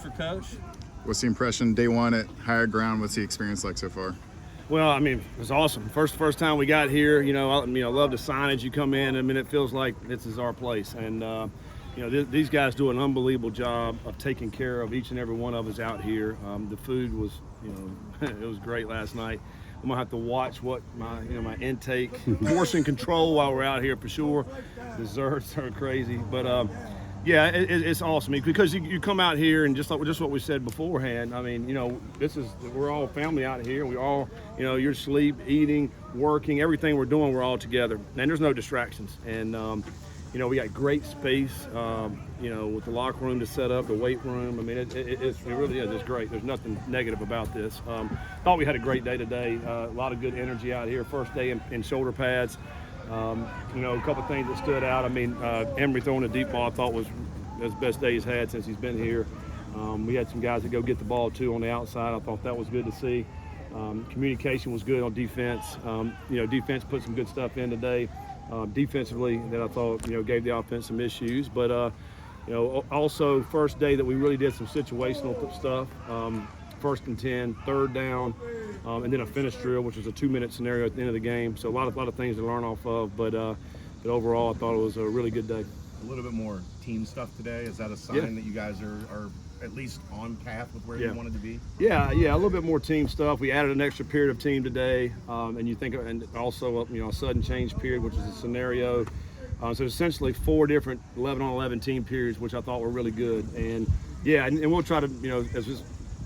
For Coach. What's the impression day one at Higher Ground? What's the experience like so far? Well, I mean, it was awesome. First time we got here, I love the signage. You come in, it feels like this is our place. And, these guys do an unbelievable job of taking care of each and every one of us out here. The food was, it was great last night. I'm gonna have to watch what my intake, portion control while we're out here for sure. Desserts are crazy, but yeah, it's awesome because you come out here and just what we said beforehand. I mean, we're all family out here. We all, you're asleep, eating, working, everything we're doing, we're all together, and there's no distractions. And we got great space, with the locker room to set up, the weight room. I mean, it really is. It's great. There's nothing negative about this. Thought we had a great day today. A lot of good energy out here. First day in shoulder pads. A couple things that stood out. I mean, Emery throwing a deep ball I thought was his best day he's had since he's been here. We had some guys that go get the ball too on the outside. I thought that was good to see. Communication was good on defense. Defense put some good stuff in today. Defensively that I thought, gave the offense some issues. But, also first day that we really did some situational stuff. 1st and 10, 3rd down, and then a finish drill, which was a 2-minute scenario at the end of the game. So a lot of things to learn off of. But overall, I thought it was a really good day. A little bit more team stuff today. Is that a sign that you guys are at least on path with where you wanted to be? Yeah, a little bit more team stuff. We added an extra period of team today, and also a sudden change period, which is a scenario. So essentially 4 different 11-on-11 team periods, which I thought were really good. And and we'll try to, as we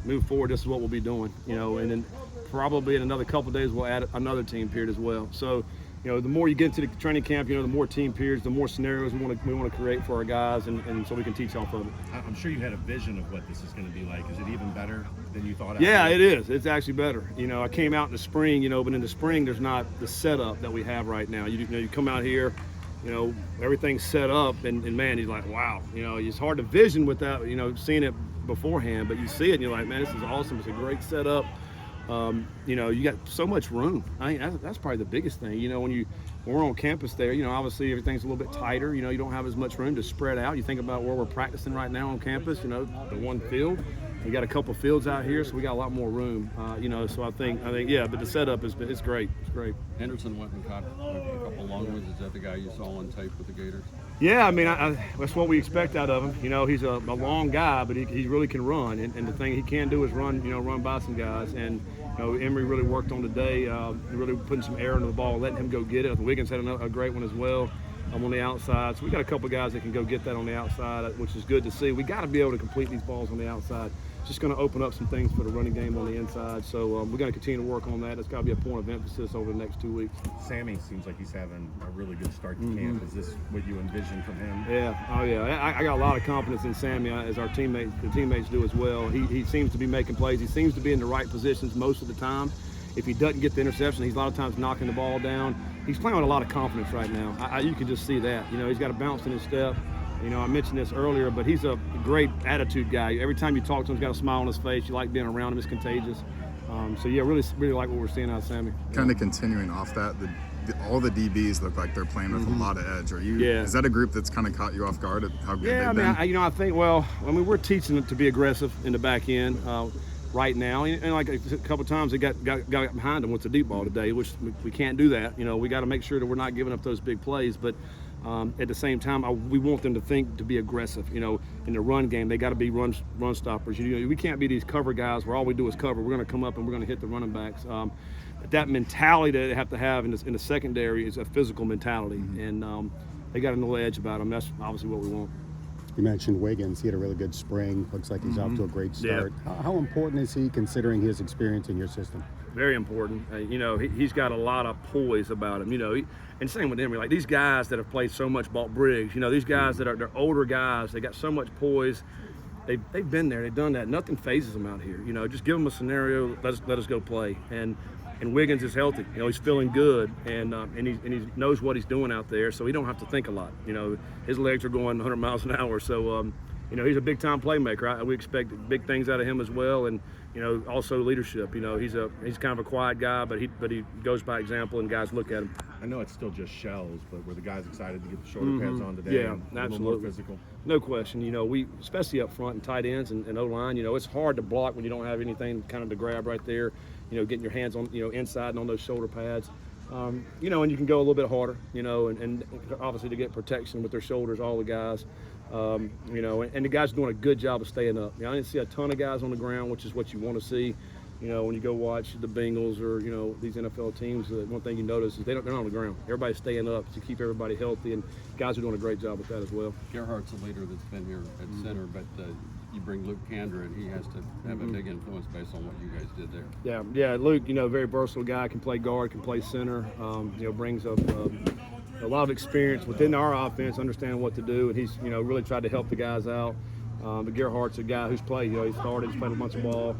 move forward, this is what we'll be doing, and then probably in another couple of days we'll add another team period as well. So, the more you get into the training camp, the more team periods, the more scenarios we want to create for our guys, and so we can teach off of it. I'm sure you had a vision of what this is going to be like. Is it even better than you thought? Yeah, it is. It's actually better. I came out in the spring, but in the spring there's not the setup that we have right now. You come out here, everything's set up, and man, you're like, wow. It's hard to vision without, seeing it beforehand, but you see it and you're like, man, this is awesome. It's a great setup. You got so much room. I mean, that's probably the biggest thing. When we're on campus there, obviously everything's a little bit tighter. You don't have as much room to spread out. You think about where we're practicing right now on campus, the one field. We got a couple fields out here, so we got a lot more room. So I think, yeah, but the setup it's great. It's great. Henderson went and caught a couple long ones. Is that the guy you saw on tape with the Gators? Yeah, I mean, that's what we expect out of him. He's a long guy, but he really can run. And the thing he can do is run by some guys. And, Emery really worked on today, really putting some air into the ball, letting him go get it. Wiggins had a great one as well on the outside. So we got a couple guys that can go get that on the outside, which is good to see. We got to be able to complete these balls on the outside. It's just going to open up some things for the running game on the inside. So we're going to continue to work on that. It's got to be a point of emphasis over the next 2 weeks. Sammy seems like he's having a really good start to camp. Is this what you envision from him? Yeah. Oh, yeah. I got a lot of confidence in Sammy, as our teammates do as well. He seems to be making plays. He seems to be in the right positions most of the time. If he doesn't get the interception, he's a lot of times knocking the ball down. He's playing with a lot of confidence right now. You can just see that. He's got a bounce in his step. I mentioned this earlier, but he's a great attitude guy. Every time you talk to him, he's got a smile on his face. You like being around him. It's contagious. Really like what we're seeing out of Sammy. Kind of continuing off that, all the DBs look like they're playing with a lot of edge. Is that a group that's kind of caught you off guard at how good they've been? I think, we're teaching them to be aggressive in the back end right now. And like a couple of times they got behind them with the deep ball today, which we can't do that. We got to make sure that we're not giving up those big plays. But at the same time, we want them to be aggressive. In the run game, they got to be run stoppers. We can't be these cover guys where all we do is cover. We're going to come up and we're going to hit the running backs. That mentality that they have to have in the secondary is a physical mentality, and they got a little edge about them. That's obviously what we want. You mentioned Wiggins. He had a really good spring. Looks like he's off to a great start. Yeah. How important is he considering his experience in your system? Very important. He's got a lot of poise about him. And same with Emery. Like these guys that have played so much ball, Briggs. These guys they're older guys. They got so much poise. They've been there. They've done that. Nothing phases them out here. Just give them a scenario. Let us go play. And Wiggins is healthy. He's feeling good, and he knows what he's doing out there, so he don't have to think a lot. His legs are going 100 miles an hour. So you know, he's a big-time playmaker. We expect big things out of him as well, and you know, also leadership. You know, he's kind of a quiet guy, but he goes by example, and guys look at him. I know it's still just shells, but were the guys excited to get the shoulder pads on today? Yeah, and a absolutely. little more physical. No question. You know, we especially up front and tight ends and O-line. You know, it's hard to block when you don't have anything kind of to grab right there. You know, getting your hands on, you know, inside and on those shoulder pads. You know, and you can go a little bit harder. You know, and obviously to get protection with their shoulders, all the guys. You know, and the guys are doing a good job of staying up. You know, I didn't see a ton of guys on the ground, which is what you want to see. You know, when you go watch the Bengals or, you know, these NFL teams, one thing you notice is they're not on the ground. Everybody's staying up to keep everybody healthy, and guys are doing a great job with that as well. Gerhardt's a leader that's been here at center, but you bring Luke Kandra, and he has to have a big influence based on what you guys did there. Yeah, Luke, you know, very versatile guy, can play guard, can play center, you know, brings up a lot of experience within our offense, understanding what to do, and he's, you know, really tried to help the guys out. But Gerhardt's a guy who's played, you know, he's started, he's played a bunch of ball.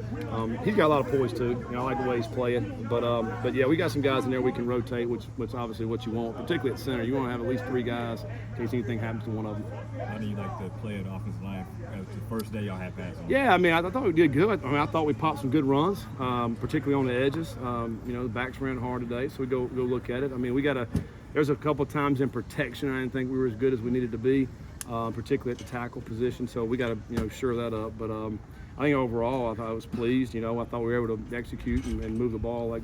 He's got a lot of poise too. You know, I like the way he's playing. But yeah, we got some guys in there we can rotate, which obviously what you want, particularly at center. You want to have at least 3 guys in case anything happens to one of them. How do you like to play at offensive line? The first day y'all had pass on. Yeah, I mean, I thought we did good. I mean, I thought we popped some good runs, particularly on the edges. You know, the backs ran hard today, so we go look at it. I mean, there's a couple times in protection I didn't think we were as good as we needed to be. Particularly at the tackle position, so we got to, you know, shore that up. But I think overall, I was pleased. You know, I thought we were able to execute and move the ball like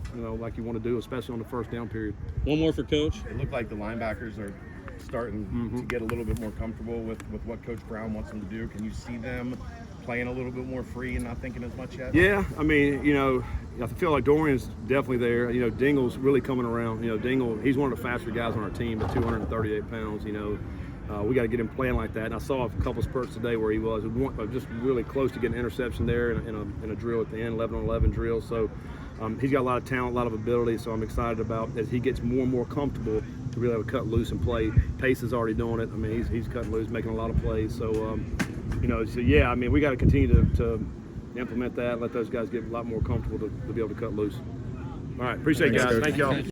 you want to do, especially on the first down period. One more for Coach. It looked like the linebackers are starting to get a little bit more comfortable with what Coach Brown wants them to do. Can you see them playing a little bit more free and not thinking as much yet? Yeah, I mean, you know, I feel like Dorian's definitely there. You know, Dingle's really coming around. You know, Dingle, he's one of the faster guys on our team at 238 pounds. You know. We got to get him playing like that. And I saw a couple spurts today where he was just really close to getting an interception there in a drill at the end, 11-on-11 drill. So he's got a lot of talent, a lot of ability. So I'm excited about as he gets more and more comfortable to really able to cut loose and play. Pace is already doing it. I mean, he's cutting loose, making a lot of plays. So, you know, so yeah, I mean, we got to continue to implement that, let those guys get a lot more comfortable to be able to cut loose. All right, appreciate it, guys. Thank y'all.